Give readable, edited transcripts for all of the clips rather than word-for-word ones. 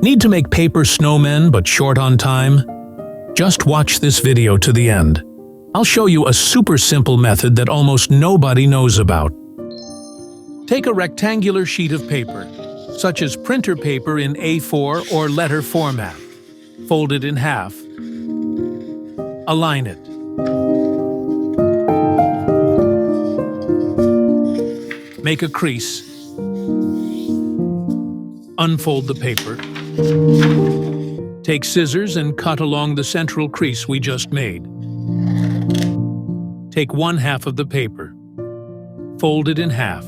Need to make paper snowmen but short on time? Just watch this video to the end. I'll show you a super simple method that almost nobody knows about. Take a rectangular sheet of paper, such as printer paper in A4 or letter format. Fold it in half. Align it. Make a crease. Unfold the paper. Take scissors and cut along the central crease we just made. Take 1/2 of the paper. Fold it in half.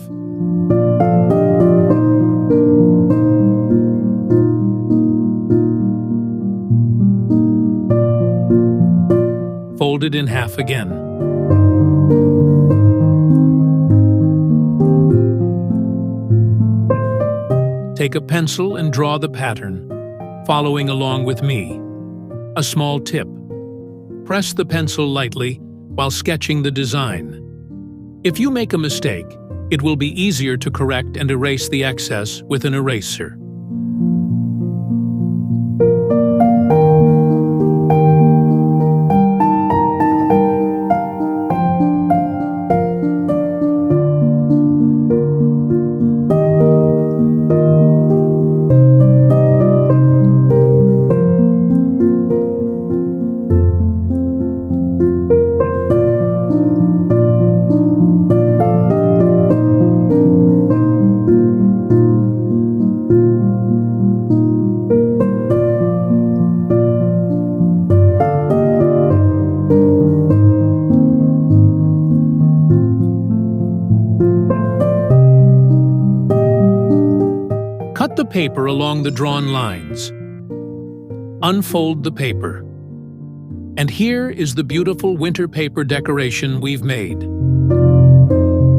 Fold it in half again. Take a pencil and draw the pattern, following along with me. A small tip. Press the pencil lightly while sketching the design. If you make a mistake, it will be easier to correct and erase the excess with an eraser. Cut the paper along the drawn lines. Unfold the paper. And here is the beautiful winter paper decoration we've made.